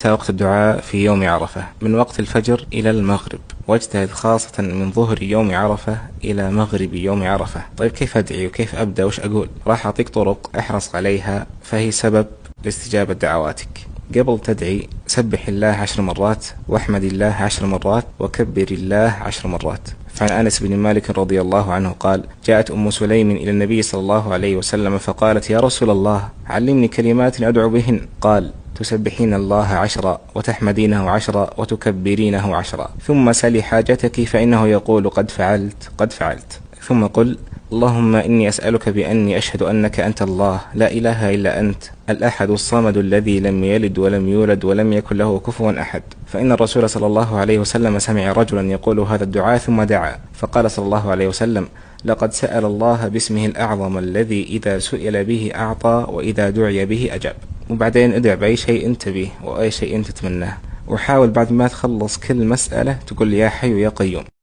وقت الدعاء في يوم عرفة من وقت الفجر إلى المغرب، واجتهد خاصة من ظهر يوم عرفة إلى مغرب يوم عرفة. طيب كيف أدعي وكيف أبدأ وش أقول؟ راح أعطيك طرق احرص عليها فهي سبب لاستجابة دعواتك. قبل تدعي سبح الله 10 مرات، واحمد الله 10 مرات، وكبر الله 10 مرات. فعن أنس بن مالك رضي الله عنه قال: جاءت أم سليم إلى النبي صلى الله عليه وسلم فقالت: يا رسول الله علمني كلمات أدعو بهن. قال: تسبحين الله 10، وتحمدينه 10، وتكبرينه 10، ثم سلي حاجتك فإنه يقول قد فعلت قد فعلت. ثم قل: اللهم إني أسألك بأني أشهد أنك أنت الله لا إله إلا أنت الأحد الصمد الذي لم يلد ولم يولد ولم يكن له كفوا أحد. فإن الرسول صلى الله عليه وسلم سمع رجلا يقول هذا الدعاء ثم دعا، فقال صلى الله عليه وسلم: لقد سأل الله باسمه الأعظم الذي إذا سئل به أعطى وإذا دعي به أجاب. وبعدين ادع بأي شيء أنت به وأي شيء أنت تتمناه، وحاول بعد ما تخلص كل مسألة تقول يا حي يا قيوم.